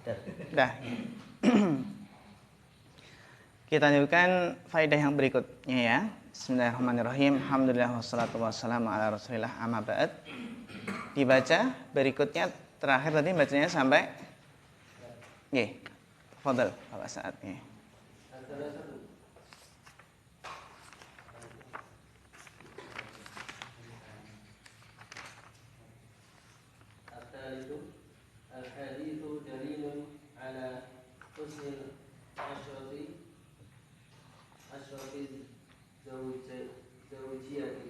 Dah. Kita lanjutkan faedah yang berikutnya ya. Bismillahirrahmanirrahim. Alhamdulillah wassalatu wassalamu ala Rasulillah amma ba'd. Dibaca berikutnya terakhir tadi bacanya sampai nggih. Tafadhal Bapak Sa'ad nggih. Al-haditsu dalilun ala husnil ashrati zawjiyati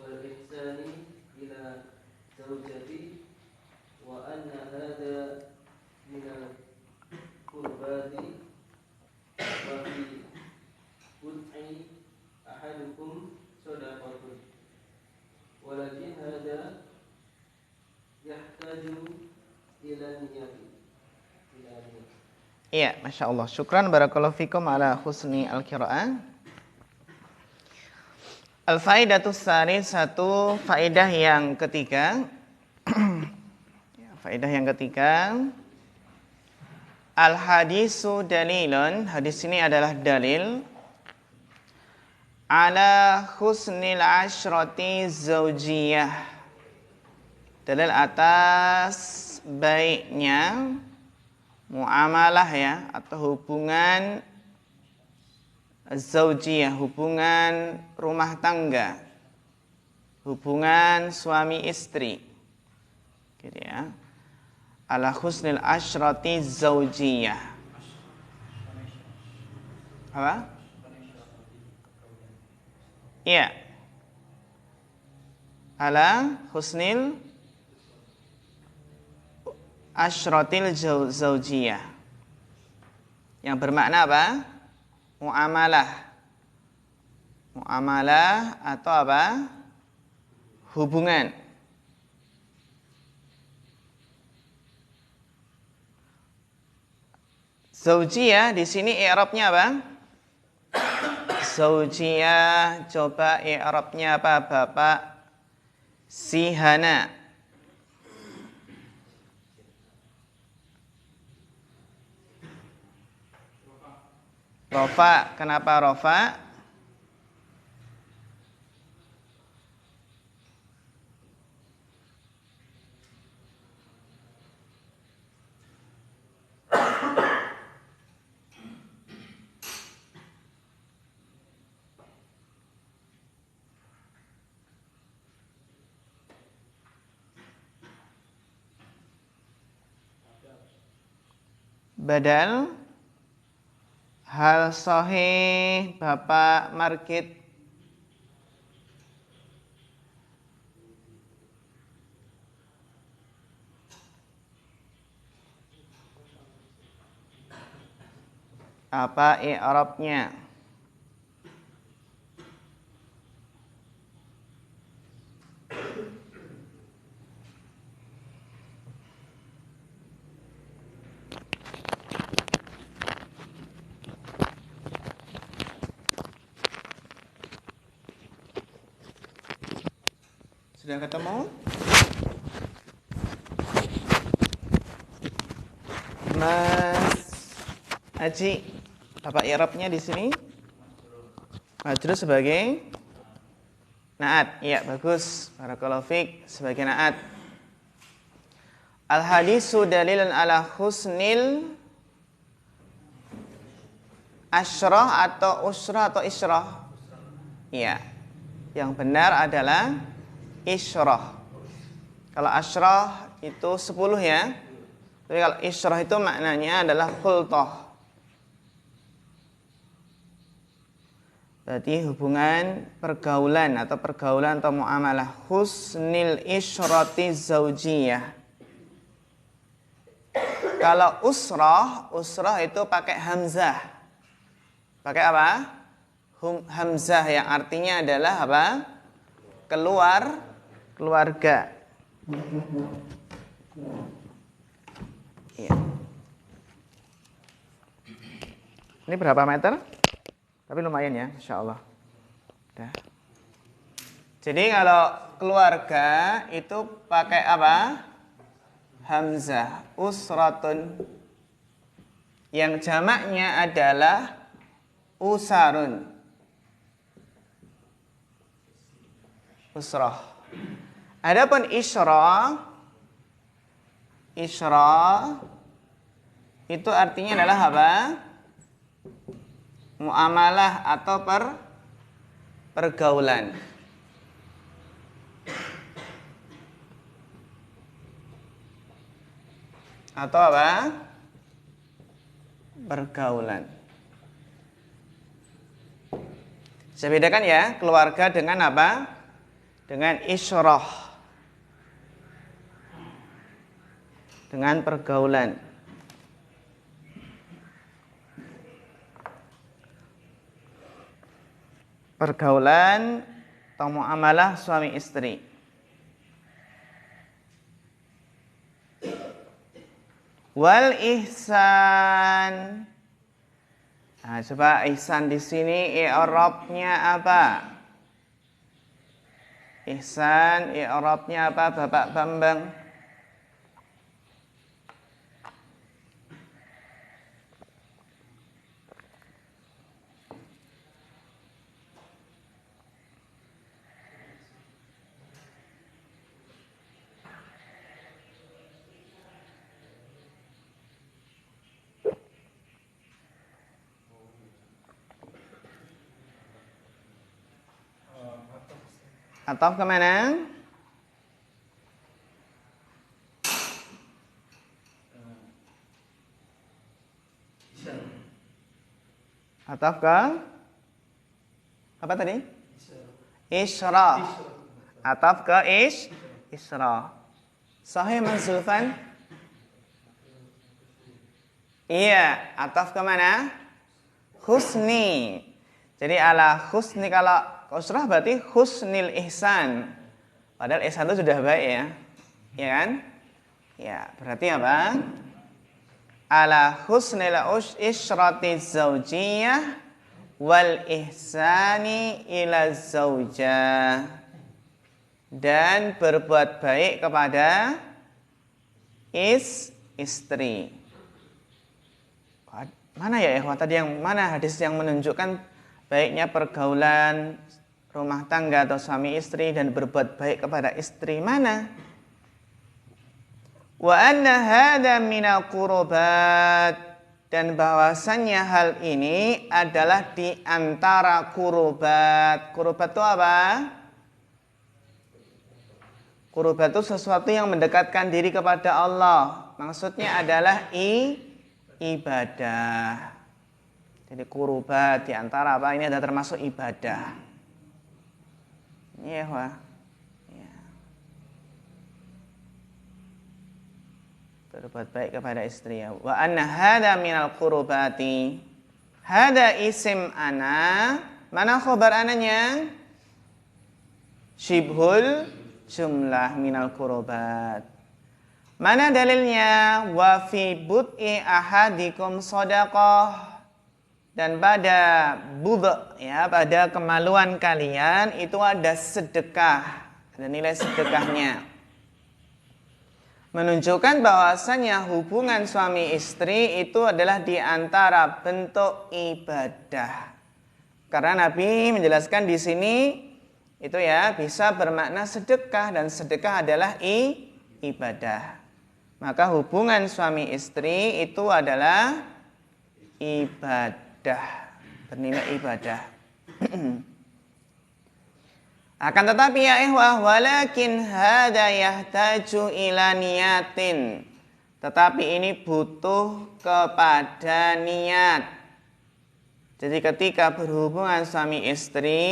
wal ihsani ila zawjati wa anna hadha min al-qurbati wa fi bud'i ahadukum sadaqatun walakin hadha yahtaju ila niyati. Iya, Masya Allah. Syukran barakallahu fikum ala husni al-qira'ah. Al-faidatus satu faedah yang ketiga. Faedah yang ketiga. Al-hadisu dalilun. Hadis ini adalah dalil ala husnil ashrati zaujiyah. Dalil atas baiknya muamalah ya, atau hubungan zaujiyah, hubungan rumah tangga, hubungan suami istri, gitu ya. Ala husnil ashrati zaujiyah. Apa? Iya. Ala husnil asyratil zaujiyah, yang bermakna apa? Muamalah. Muamalah atau apa? Hubungan. Zaujiyah di sini i'rabnya apa? Zaujiyah, coba i'rabnya apa Bapak Sihana? Rofa, kenapa rofa? Badal. Hal sahih Bapak Markit. Apa i'rabnya? Sudah ketemu? Mas Aji, apa i'rabnya di sini? Majrur sebagai naat. Iya, bagus. Barakallahu fiik, sebagai naat. Al hadisu dalilun ala husnil asyrah atau usrah atau isyrah. Iya. Yang benar adalah isyrah. Kalau asyrah itu 10 ya. Tapi kalau isyrah itu maknanya adalah khultah. Berarti hubungan pergaulan atau muamalah. Husnil isyrati zaujiyah. Kalau usrah itu pakai hamzah. Pakai apa? Hamzah yang artinya adalah apa? Keluarga. Iya. Ini berapa meter? Tapi lumayan ya, insya Allah. Udah. Jadi kalau keluarga itu pakai apa? hamzah usratun. Yang jamaknya adalah usarun. Usrah. Adapun isra itu artinya adalah apa? Muamalah atau pergaulan. Atau apa? Pergaulan. Saya bedakan ya, keluarga dengan apa? Dengan isyrah. Dengan pergaulan. Pergaulan atau muamalah suami istri. Wal ihsan. Nah, coba ihsan di sini i'rabnya apa? Ihsan i'rabnya apa, Bapak Bambang? Atau kemana? Atau ke apa tadi? Isra. Atau ke isra. Sahih Mansulfan? Iya, atau ke mana? Husni. Jadi ala husni, kalau usrah berarti husnil ihsan. Padahal ihsan itu sudah baik ya. Ya kan? Ya, berarti apa? Ala husnil isyrati zaujiyah wal ihsani ila zaujah. Dan berbuat baik kepada istri. Mana ya ikhwan tadi, yang mana hadis yang menunjukkan baiknya pergaulan rumah tangga atau suami istri dan berbuat baik kepada istri? Mana? Wa anna hadza minal qurubat, dan bahwasannya hal ini adalah di antara qurubat. Qurubat itu apa? Qurubat itu sesuatu yang mendekatkan diri kepada Allah. Maksudnya adalah ibadah. Jadi qurubat di antara apa? Ini adalah termasuk ibadah. Iya, wah. Ya. Berbuat baik kepada istri ya. Wa anna hadza minal qurubati. Hadza isim ana. Mana khabar ananya? Syibhul jumlah minal qurubat. Mana dalilnya? Wa fi bud'i ahadikum shadaqah. Dan pada budh, ya, pada kemaluan kalian itu ada sedekah, ada nilai sedekahnya. Menunjukkan bahwasannya hubungan suami istri itu adalah di antara bentuk ibadah. Karena Nabi menjelaskan di sini itu ya bisa bermakna sedekah, dan sedekah adalah ibadah. Maka hubungan suami istri itu adalah ibadah. Bernilai ibadah. Akan tetapi ya ikhwah, walakin hadza yahtaju ila niyatin. Tetapi ini butuh kepada niat. Jadi ketika berhubungan suami istri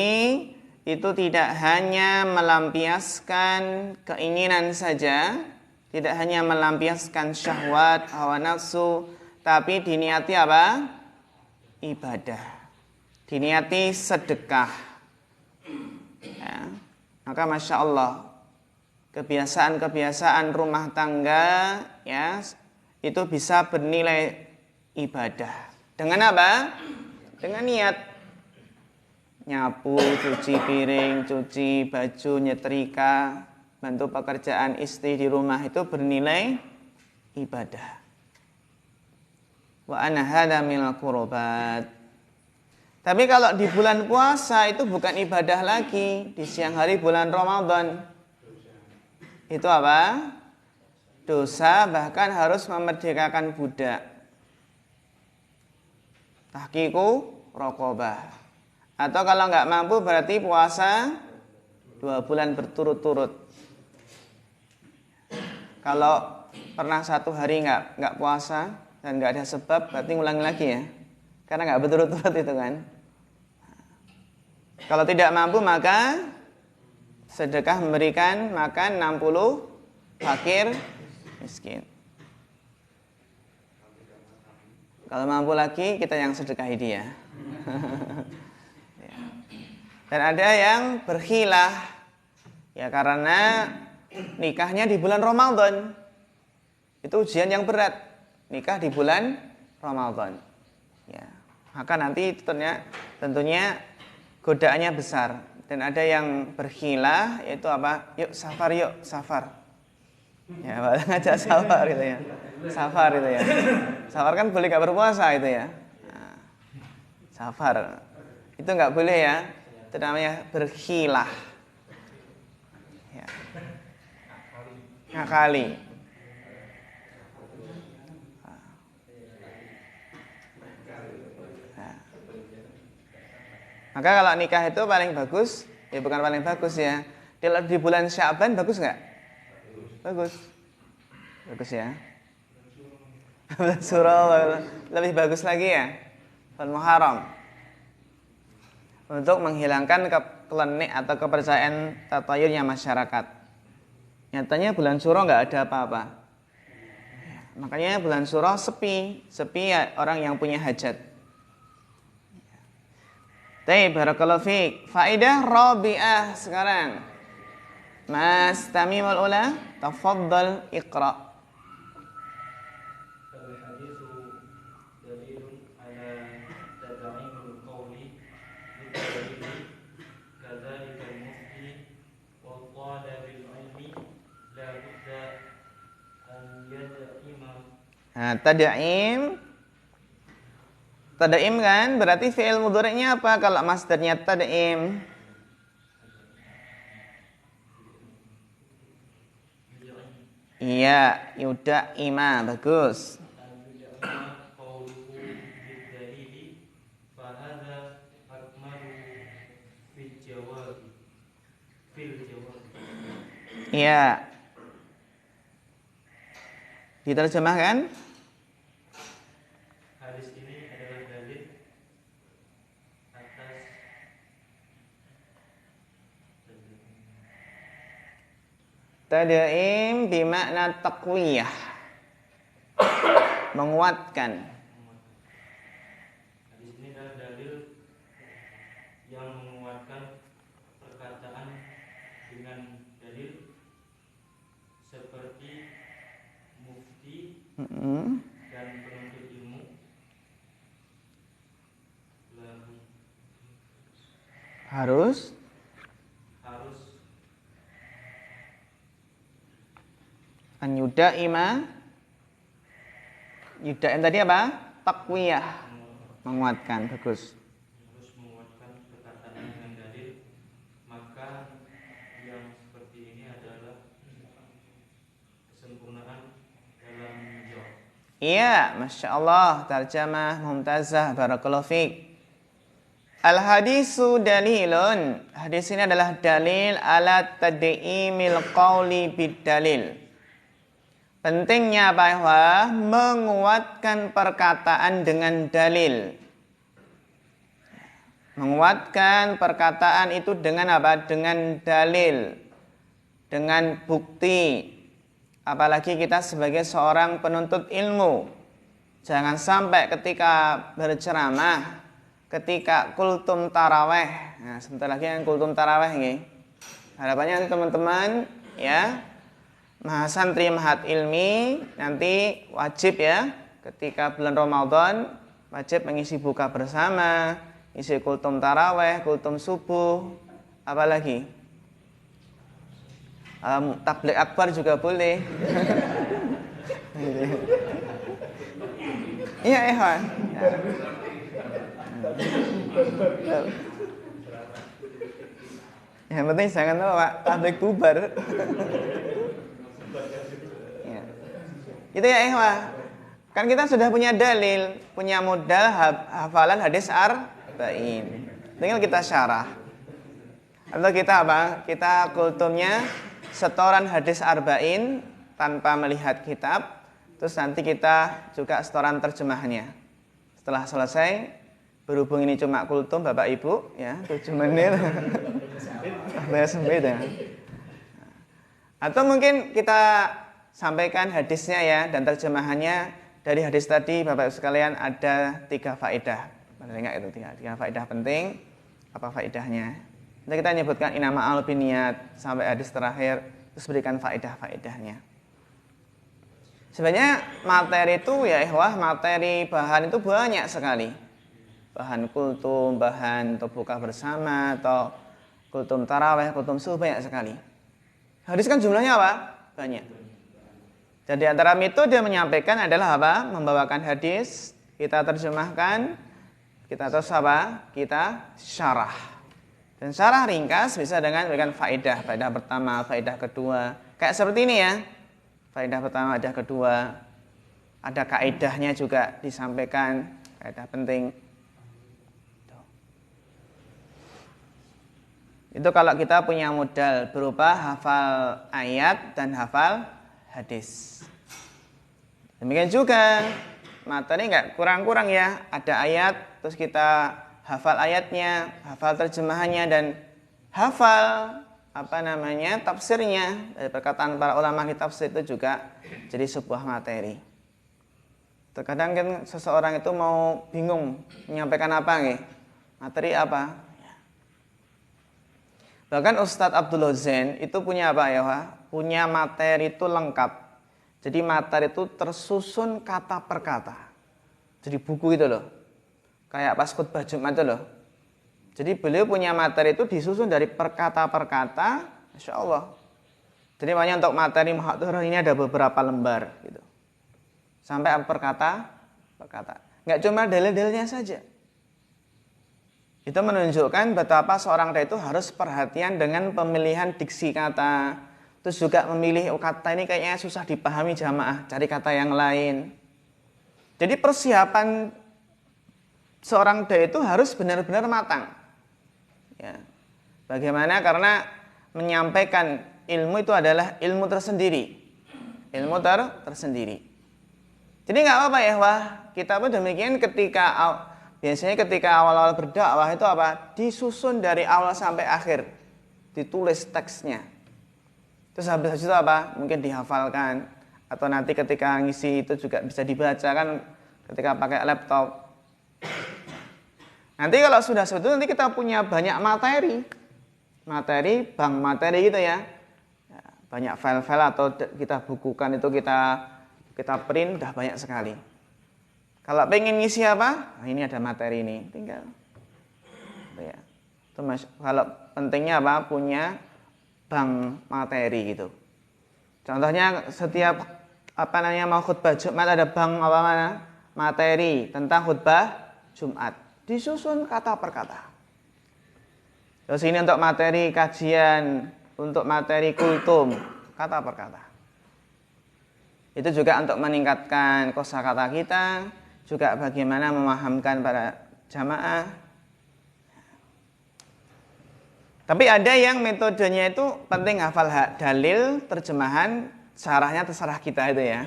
itu tidak hanya melampiaskan keinginan saja, tidak hanya melampiaskan syahwat, hawa nafsu, tapi diniati apa? Ibadah. Diniati sedekah. Ya. Maka Masya Allah, kebiasaan-kebiasaan rumah tangga ya itu bisa bernilai ibadah. Dengan apa? Dengan niat. Nyapu, cuci piring, cuci baju, nyetrika, bantu pekerjaan istri di rumah itu bernilai ibadah. Wa anna hadza minal qurbat. Tapi kalau di bulan puasa itu bukan ibadah lagi, di siang hari bulan Ramadan. Itu apa? Dosa, bahkan harus memerdekakan budak. Tahqiqu raqabah. Atau kalau nggak mampu berarti puasa 2 bulan berturut-turut. Kalau pernah 1 hari nggak puasa dan nggak ada sebab, berarti ngulangi lagi ya. Karena nggak berturut-turut itu kan. Kalau tidak mampu maka sedekah memberikan makan 60 fakir miskin. Kalau mampu lagi kita yang sedekahi dia. Dan ada yang berkhilah ya karena nikahnya di bulan Ramadan. Itu ujian yang berat. Nikah di bulan Ramadan. Ya. Maka nanti tentunya godaannya besar. Dan ada yang berkhilah yaitu apa? Yuk safar. Ya, ngajak safar gitu ya. Safar itu ya. Safar kan boleh gak berpuasa itu ya. Nah, safar. Itu gak boleh ya. Itu namanya berkhilah. Ya. Ngakali. Nah. Maka kalau nikah itu paling bagus, ya bukan paling bagus ya. Di bulan Sya'ban bagus nggak? Bagus. Bagus ya. Surah lebih bagus lagi ya. Bulan Muharram. Untuk menghilangkan kekelenik atau kepercayaan tatayurnya masyarakat. Nyatanya bulan Syuro nggak ada apa-apa. Makanya bulan Syuro sepi ya orang yang punya hajat. Baik, barakallahu fiik. Faedah rabi'ah sekarang. Mas Tamimul Ula, tafaddal iqra. Nah, tad'im kan berarti fi'il mudhari'nya apa kalau masdarnya tad'im? Iya, yuda'ima, bagus. Iya. Diterjemahkan? Hadis ini adalah dalil atas tad'im bimakna taqwiyah. Menguatkan. Hadis ini adalah dalil yang menguatkan perkataan dengan dalil seperti mufti dan penuntut ilmu Harus an yuda'ima. Yuda'im tadi apa? Taqwiyah. Menguatkan, bagus. harus menguatkan perkataan dengan dalil, maka yang seperti ini adalah kesempurnaan dalam menjawab. Iya, Masya Allah. Tarjamah mumtazah. Barakallahu fiik. Al-hadisu dalilun. Hadis ini adalah dalil ala tad'imil qawli bid-dalil. Pentingnya bahwa menguatkan perkataan dengan dalil. Menguatkan perkataan itu dengan apa? Dengan dalil. Dengan bukti. Apalagi kita sebagai seorang penuntut ilmu. Jangan sampai ketika berceramah, ketika kultum taraweh. Nah, sebentar lagi yang kultum taraweh ini. Harapannya teman-teman ya, mahasantri mahat ilmi nanti wajib ya ketika bulan Ramadan wajib mengisi buka bersama, isi kultum taraweh, kultum subuh, apalagi tabligh akbar juga boleh. Iya, ikhwan. Yang penting jangan lupa tablik bubar. Ya. Itu ya ikhwan. Kan kita sudah punya dalil, punya modal hafalan hadis arba'in. Tinggal kita syarah. Atau kita apa? Kita kultumnya setoran hadis arba'in tanpa melihat kitab. Terus nanti kita juga setoran terjemahnya. Setelah selesai, berhubung ini cuma kultum Bapak Ibu, ya 7 menit. Sempit ya. Atau mungkin kita sampaikan hadisnya ya dan terjemahannya. Dari hadis tadi Bapak Ibu sekalian ada 3 faedah. Benar enggak itu 3 faedah penting? Apa faedahnya? Nanti kita nyebutkan inama al-biniyat sampai hadis terakhir terus berikan faedah-faedahnya. Sebenarnya materi itu ya ikhwah, materi bahan itu banyak sekali. Bahan kultum, bahan untuk buka bersama atau kultum tarawih, kultum subuh banyak sekali. Hadis kan jumlahnya apa? Banyak. Jadi antara metode menyampaikan adalah apa? Membawakan hadis, kita terjemahkan, kita terus apa? Kita syarah. Dan syarah ringkas bisa dengan berikan faedah. Faedah pertama, faedah kedua. Kayak seperti ini ya. Faedah pertama, faedah kedua. Ada kaidahnya juga disampaikan. Kaidah penting. Itu kalau kita punya modal berupa hafal ayat dan hafal hadis. Demikian juga materi enggak kurang-kurang ya. Ada ayat, terus kita hafal ayatnya, hafal terjemahannya dan hafal tafsirnya. Dari perkataan para ulama di tafsir itu juga jadi sebuah materi. Terkadang kan seseorang itu mau bingung menyampaikan apa nih? Materi apa? Bahkan Ustadz Abdul Zain itu punya apa ya, Pak? Punya materi itu lengkap. Jadi materi itu tersusun kata per kata. Jadi buku itu loh. Kayak pas khutbah Jumat itu loh. Jadi beliau punya materi itu disusun dari perkata per kata, Masya Allah. Jadi makanya untuk materi muhadharah ini ada beberapa lembar gitu. Sampai perkata per kata. Enggak cuma dalil-dalilnya saja. Itu menunjukkan betapa seorang dai itu harus perhatian dengan pemilihan diksi kata. Terus juga memilih kata ini kayaknya susah dipahami jamaah, cari kata yang lain. Jadi persiapan seorang dai itu harus benar-benar matang. Ya. Bagaimana? Karena menyampaikan ilmu itu adalah ilmu tersendiri. Ilmu tersendiri. Jadi nggak apa-apa ya, kita pun demikian biasanya ketika awal-awal berdakwah itu apa? Disusun dari awal sampai akhir. Ditulis teksnya. Terus habis itu apa? Mungkin dihafalkan. Atau nanti ketika ngisi itu juga bisa dibaca kan ketika pakai laptop. Nanti kalau sudah seperti itu nanti kita punya banyak materi. Bank materi gitu ya. Banyak file-file atau kita bukukan itu kita print udah banyak sekali. Kalau pengen ngisi apa? Nah, ini ada materi ini, tinggal. Ya. Itu kalau pentingnya apa? Punya bank materi gitu. Contohnya setiap mau khutbah Jumat ada bank materi tentang khutbah Jumat. Disusun kata per kata. Terus ini untuk materi kajian, untuk materi kultum, kata per kata. Itu juga untuk meningkatkan kosakata kita, juga bagaimana memahamkan para jamaah. Tapi ada yang metodenya itu penting hafal dalil, terjemahan, syarahnya terserah kita itu ya.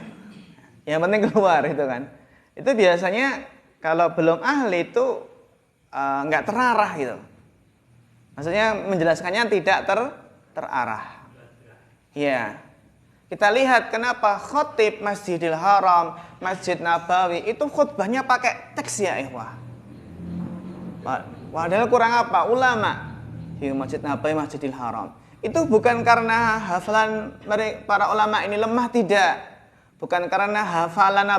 Yang penting keluar itu kan. Itu biasanya kalau belum ahli itu nggak terarah gitu. Maksudnya menjelaskannya tidak terarah. Iya. Kita lihat kenapa khotib Masjidil Haram, Masjid Nabawi itu khutbahnya pakai teks ya ikhwah. Padahal kurang apa? Ulama di Masjid Nabawi, Masjidil Haram. Itu bukan karena hafalan para ulama ini lemah, tidak. Bukan karena hafalan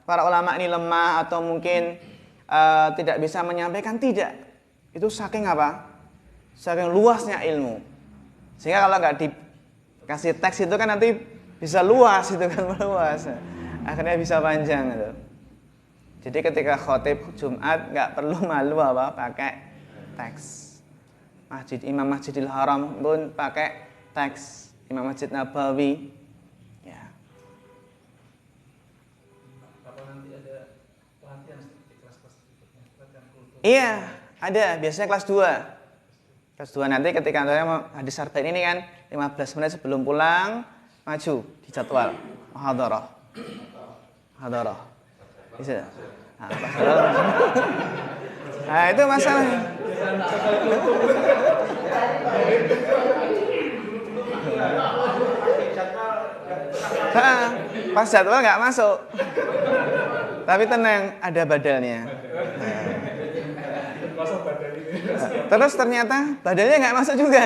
para ulama ini lemah atau mungkin tidak bisa menyampaikan, tidak. Itu saking saking luasnya ilmu. Sehingga kalau nggak dikasih teks itu kan nanti bisa luas itu kan, meluas. Akhirnya bisa panjang gitu. Jadi ketika khotib Jumat nggak perlu malu apa pakai teks. Imam Masjidil Haram pun pakai teks. Imam Masjid Nabawi. Ya. Apa nanti ada pelatihan di kelas-kelas berikutnya? Pelatihan kultur. Iya, ada. Biasanya kelas 2. Kelas 2 nanti ketika saya mau hadis arba'in ini kan 15 menit sebelum pulang maju di jadwal muhadharah. Muhadharah. Bisa. Nah, itu masalahnya. Pas jadwal nggak masuk. Tapi tenang, ada badalnya. Terus ternyata badalnya nggak masuk juga.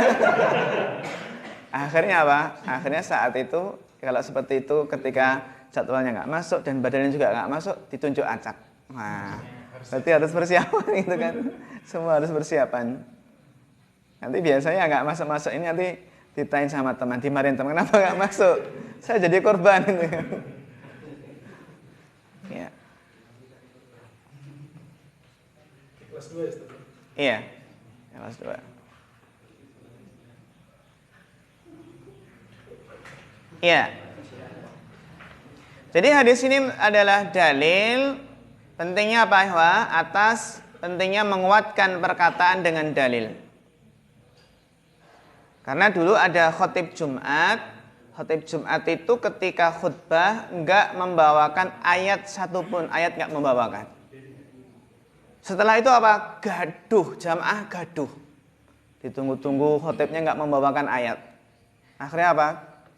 Akhirnya apa? Akhirnya saat itu kalau seperti itu ketika jadwalnya nggak masuk dan badalnya juga nggak masuk, ditunjuk acak. Nah, berarti harus persiapan gitu kan. Semua harus persiapan. Nanti biasanya nggak masuk-masuk ini nanti ditanya sama teman, dimarahin teman, kenapa nggak masuk? Saya jadi korban gitu kan. Ya. Kelas 2 ya, Ustaz? Iya. Kelas 2. Iya. Jadi hadis ini adalah dalil pentingnya apa ya? Atas pentingnya menguatkan perkataan dengan dalil. Karena dulu ada khotib Jumat. Khotib Jumat itu ketika khutbah enggak membawakan ayat satupun, ayat enggak membawakan. Setelah itu apa? Gaduh, jamaah gaduh. Ditunggu-tunggu khotibnya enggak membawakan ayat. Akhirnya apa?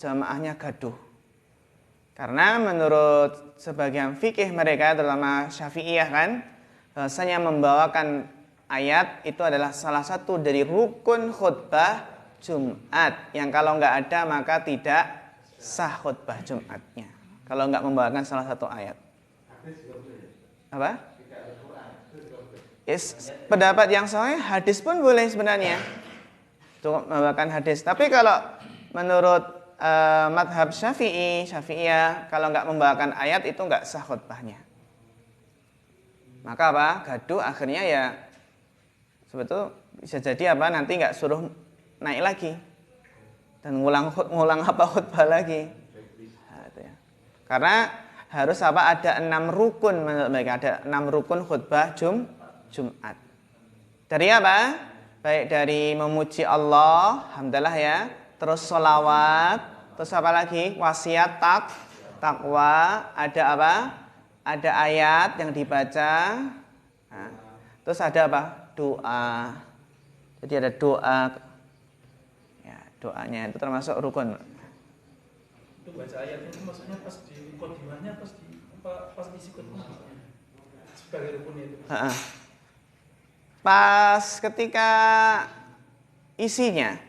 Jamaahnya gaduh. Karena menurut sebagian fikih mereka, terutama Syafi'iyah kan, bahwasanya membawakan ayat itu adalah salah satu dari rukun khutbah Jumat. Yang kalau nggak ada maka tidak sah khutbah Jumatnya. Kalau nggak membawakan salah satu ayat. Apa? Yes, pendapat yang sahih hadis pun boleh sebenarnya. Cukup membawakan hadis. Tapi kalau menurut madhab Syafi'iyah, kalau nggak membawakan ayat itu nggak sah khutbahnya. Maka apa? Gaduh akhirnya ya sebetulnya bisa jadi apa? Nanti nggak suruh naik lagi dan ngulang apa khutbah lagi. Nah, itu ya. Karena harus apa? Ada 6 rukun menurut mereka, ada 6 rukun khutbah Jumat. Dari apa? Baik dari memuji Allah, alhamdulillah ya. Terus sholawat, terus apa lagi? Wasiat, takwa, ada apa? Ada ayat yang dibaca. Nah, terus ada apa? Doa. Jadi ada doa. Ya, doanya itu termasuk rukun. Itu baca ayatnya itu maksudnya pas di muqaddimahnya, pas isi khutbahnya sebagai rukun itu. Pas ketika isinya.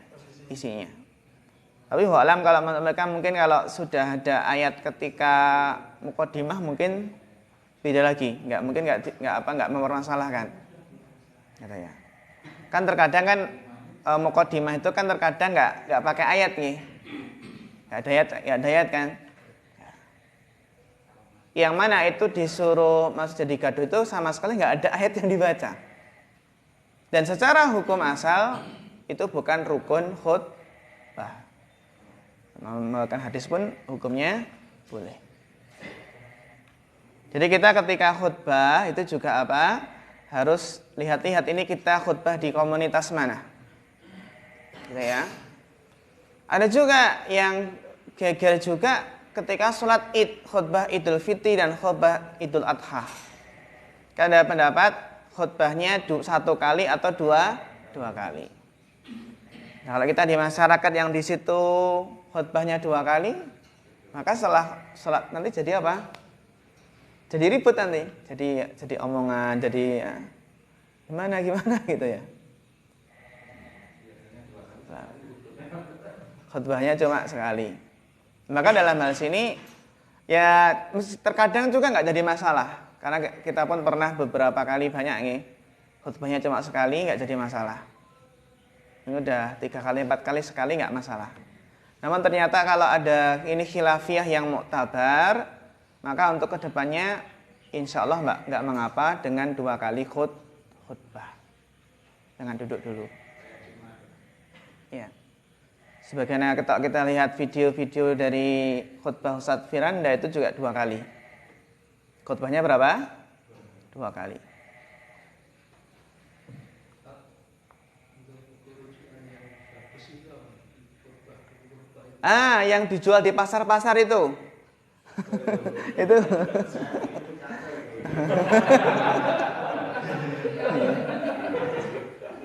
Tapi alam kalau mereka mungkin kalau sudah ada ayat ketika muqaddimah mungkin beda lagi, nggak mempermasalahkan, katanya. Kan terkadang kan muqaddimah itu kan terkadang nggak pakai ayat nih, nggak ada ayat kan. Yang mana itu disuruh masuk jadi gaduh itu sama sekali nggak ada ayat yang dibaca. Dan secara hukum asal itu bukan rukun khutbah. Membawakan hadis pun hukumnya boleh. Jadi kita ketika khutbah itu juga apa? Harus lihat-lihat ini kita khutbah di komunitas mana. Gitu ya. Ada juga yang geger juga ketika sholat Id, khutbah Idul Fitri dan khutbah Idul Adha. Kan ada pendapat khutbahnya 1 kali atau dua kali. Nah, kalau kita di masyarakat yang di situ khutbahnya 2 kali, maka setelah sholat nanti jadi apa? Jadi ribut nanti, jadi omongan, jadi ya, gimana gitu ya. Khutbahnya cuma sekali. Maka dalam hal sini ya terkadang juga nggak jadi masalah, karena kita pun pernah beberapa kali banyak nih khutbahnya cuma sekali nggak jadi masalah. Ini udah 3 kali 4 kali sekali nggak masalah. Namun ternyata kalau ada ini khilafiyah yang muktabar, maka untuk kedepannya insya Allah nggak mengapa dengan 2 kali khutbah. Jangan duduk dulu. Ya. Sebagaimana kita lihat video-video dari khutbah Ustadz Firanda itu juga 2 kali. Khutbahnya berapa? 2 kali. Yang dijual di pasar-pasar itu. Itu.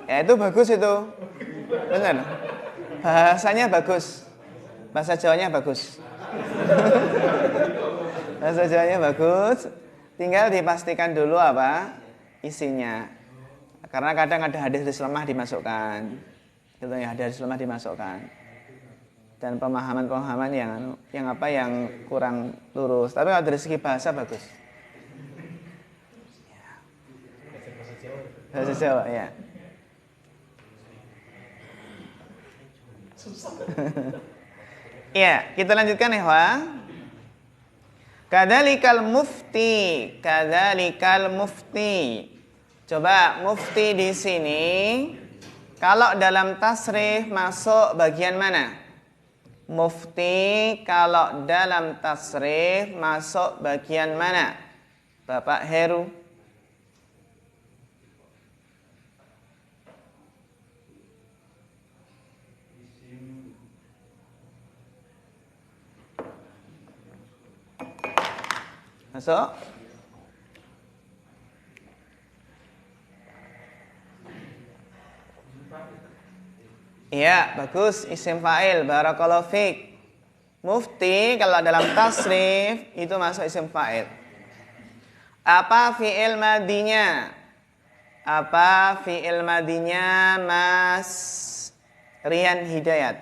Ya itu bagus itu. Benar. Bahasanya bagus. Bahasa Jawanya bagus. Bahasa Jawanya bagus. Tinggal dipastikan dulu apa isinya. Karena kadang ada hadis lemah dimasukkan. Gitu ya, hadis lemah dimasukkan. Dan pemahaman-pemahaman yang kurang lurus. Tapi kalau dari segi bahasa bagus. Bahasa Jawa ya. Ya, kita lanjutkan ya, Kadzalikal mufti. Coba mufti di sini kalau dalam tasrif masuk bagian mana? Mufti kalau dalam tasrif masuk bagian mana? Bapak Heru. Masuk? Iya, bagus. Isim fa'il. Barakallahu fiik. Mufti kalau dalam tasrif itu masuk isim fa'il. Apa fi'il madinya? Mas Rian Hidayat?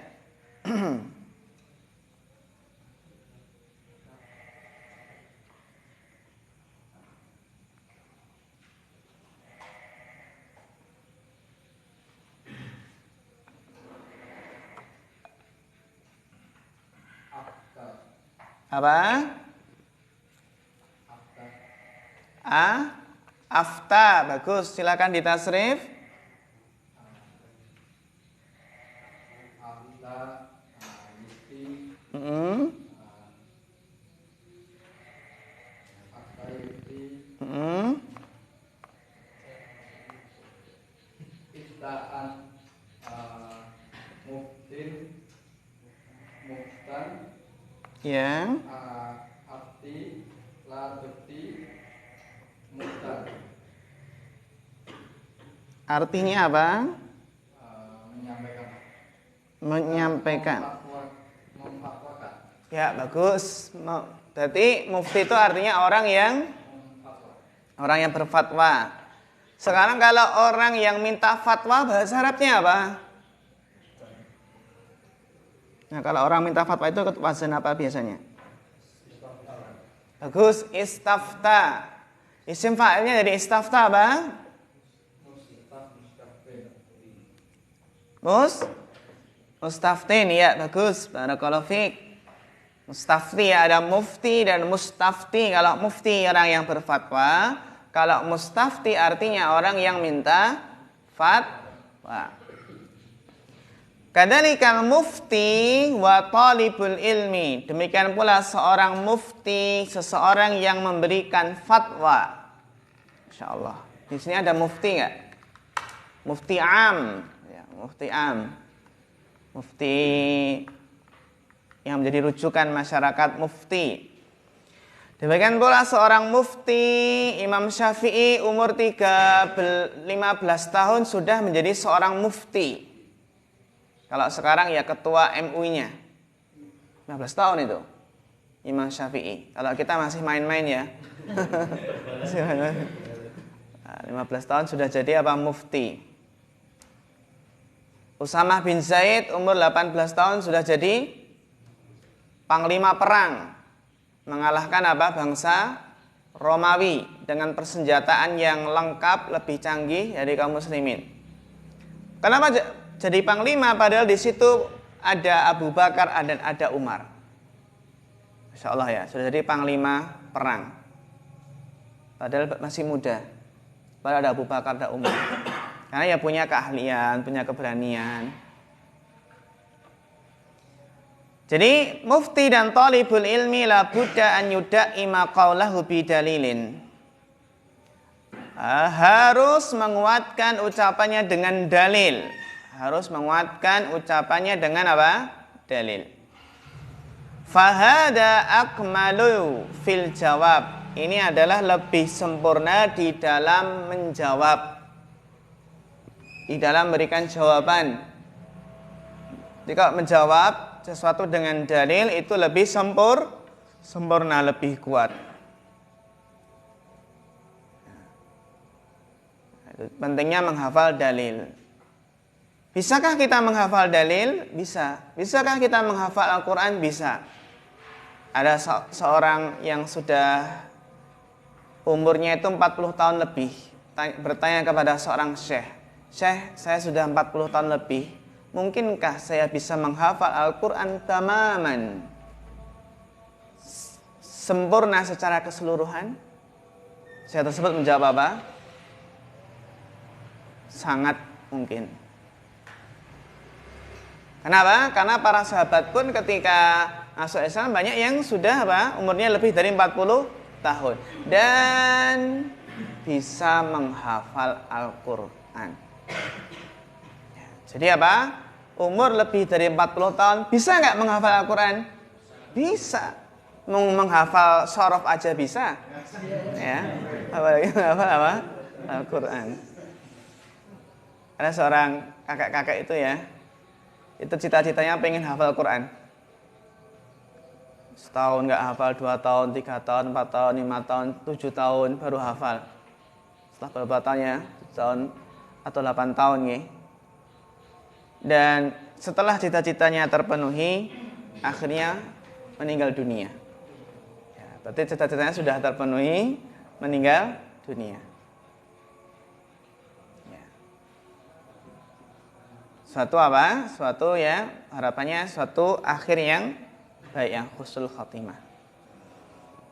Apa? Afta. Bagus, silakan ditasrif. Ya. Arti, labeti, mutan. Artinya apa? Menyampaikan. Ya, bagus. Berarti mufti itu artinya orang yang berfatwa. Sekarang kalau orang yang minta fatwa bahasa Arabnya apa? Nah, kalau orang minta fatwa itu wazan apa biasanya? Bagus, istafta. Isim fa'ilnya dari istafta apa? Mustaftin, ya, bagus. Barakallahu fiik. Mustafti, ya, ada mufti dan mustafti. Kalau mufti orang yang berfatwa, kalau mustafti artinya orang yang minta fatwa. Kadzalikal mufti wa talibul ilmi. Demikian pula seorang mufti, seseorang yang memberikan fatwa. Insyaallah. Di sini ada mufti enggak? Mufti am, ya, mufti am. Mufti yang menjadi rujukan masyarakat mufti. Demikian pula seorang mufti, Imam Syafi'i umur 15 tahun sudah menjadi seorang mufti. Kalau sekarang ya ketua MUI-nya. 15 tahun itu. Imam Syafi'i. Kalau kita masih main-main ya. 15 tahun sudah jadi apa? Mufti. Usamah bin Zaid umur 18 tahun sudah jadi panglima perang. Mengalahkan apa? Bangsa Romawi dengan persenjataan yang lengkap, lebih canggih dari kaum muslimin. Kenapa jadi panglima padahal di situ ada Abu Bakar dan ada Umar? Insya Allah ya, sudah jadi panglima perang. Padahal masih muda. Padahal ada Abu Bakar, ada Umar. Karena ya punya keahlian, punya keberanian. Jadi mufti dan talibul ilmi la budda an yuda'ima qawlahu bidalilin. Harus menguatkan ucapannya dengan dalil. Harus menguatkan ucapannya dengan apa? Dalil. Fahada akmalu fil jawab. Ini adalah lebih sempurna di dalam menjawab, di dalam memberikan jawaban. Jika menjawab sesuatu dengan dalil itu lebih sempurna, lebih kuat. Pentingnya menghafal dalil. Bisakah kita menghafal dalil? Bisa. Bisakah kita menghafal Al-Quran? Bisa. Ada seorang yang sudah umurnya itu 40 tahun lebih, bertanya kepada seorang syekh, "Syekh, saya sudah 40 tahun lebih, mungkinkah saya bisa menghafal Al-Quran tamaman, sempurna secara keseluruhan?" Syekh tersebut menjawab apa? Sangat mungkin. Kenapa? Karena para sahabat pun ketika masuk Islam banyak yang sudah umurnya lebih dari 40 tahun dan bisa menghafal Al-Quran. Jadi umur lebih dari 40 tahun bisa nggak menghafal Al-Quran? Bisa. Menghafal sorof aja bisa. Ya, apalagi menghafal Al-Quran. Ada seorang kakek-kakek itu ya, itu cita-citanya pengen hafal Al-Quran. Setahun nggak hafal, 2 tahun, 3 tahun, 4 tahun, 5 tahun, 7 tahun baru hafal. Setelah beberapa tahun ya, 7 tahun atau 8 tahun ya. Dan setelah cita-citanya terpenuhi, akhirnya meninggal dunia. Ya, berarti cita-citanya sudah terpenuhi, meninggal dunia. Ya. Suatu ya, harapannya suatu akhir yang baik, yang husnul khatimah.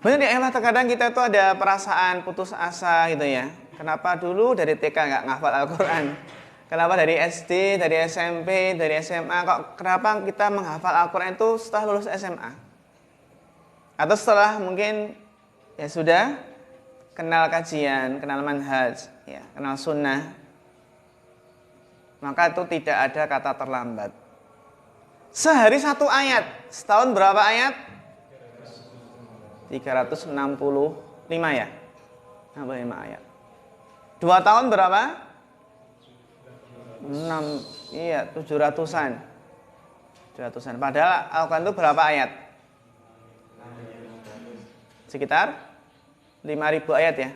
Benar ya, terkadang kita itu ada perasaan putus asa gitu ya. Kenapa dulu dari TK nggak ngafal Al-Quran? Kenapa dari SD, dari SMP, dari SMA, kenapa kita menghafal Al-Quran itu setelah lulus SMA? Atau setelah mungkin ya sudah kenal kajian, kenal manhaj, ya, kenal sunnah. Maka itu tidak ada kata terlambat. Sehari 1 ayat, setahun berapa ayat? 365 ya? 65 ayat. 2 tahun berapa? 700-an. 700-an. Padahal Al-Quran itu berapa ayat? Sekitar 5.000 ayat ya?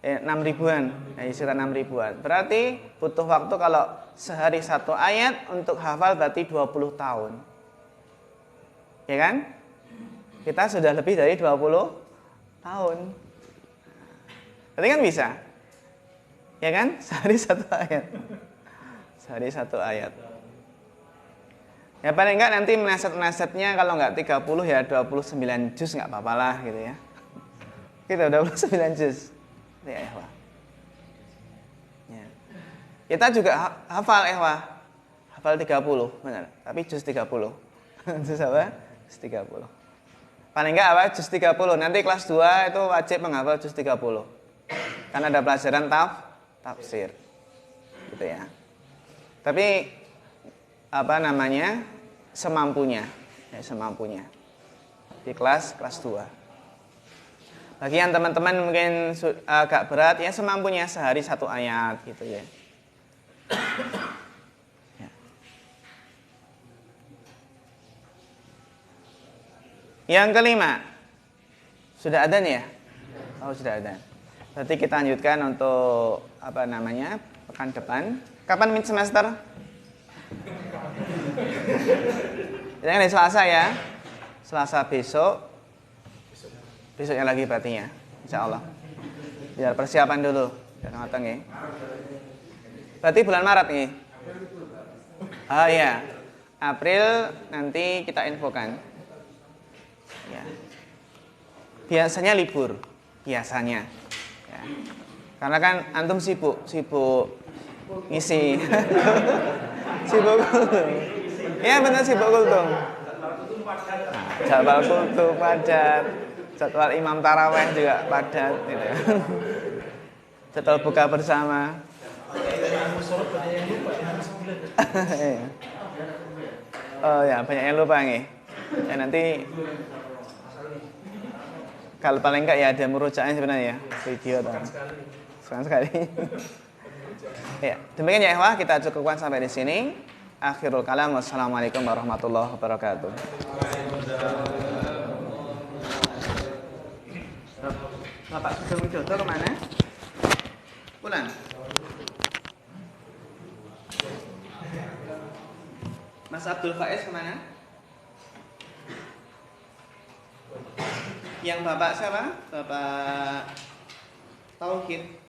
6.000-an. Sekitar 6.000-an. Berarti butuh waktu kalau sehari 1 ayat untuk hafal berarti 20 tahun. Ya kan? Kita sudah lebih dari 20 tahun. Berarti kan bisa. Ya kan? Sehari 1 ayat. Sehari 1 ayat. Ya paling enggak nanti menaset-nasetnya kalau enggak 30 ya 29 juz enggak apa-apa lah gitu ya. Kita 29 juz. Ya, Ehwah. Ya. Kita juga hafal Ehwah. Hafal 30, benar. Tapi juz 30. Juz apa? Juz 30. Paling enggak juz 30. Nanti kelas 2 itu wajib menghafal juz 30. Karena ada pelajaran tafsir. Gitu ya. Tapi semampunya. Ya, semampunya. Di kelas 2. Bagi yang teman-teman mungkin agak berat, ya semampunya sehari 1 ayat gitu ya. Ya. Yang kelima, sudah adzan ya? Oh, sudah adzan. Berarti kita lanjutkan untuk pekan depan. Kapan semester? Jangan hari Selasa ya. Selasa besok. Besoknya lagi berarti ya, insya Allah. Biar persiapan dulu, biar matang ya. Berarti bulan Maret nih. Oh iya, April nanti kita infokan. Ya. Biasanya libur. biasanya. Ya. Karena kan antum sibuk ngisi. Sibuk kultum. Ya benar sibuk kultum. Nah, jadwal kultum padat, jadwal imam taraweh juga padat gitu ya. Jadwal buka bersama. Musola banyak yang lupa ya, harus bulan. Iya. Oh ya, banyak yang lupa nih. Ya nanti kalau paling enggak ya ada murojaahnya sebenarnya ya, video atau sekali sekali. Ya, demikian ya ikhwah, kita cukupkan sampai di sini. Akhirul kalam, wassalamualaikum warahmatullahi wabarakatuh. Bapak Sugeng Widodo kemana? Pulang. Mas Abdul Faiz kemana? Yang bapak siapa? Bapak Tauhid.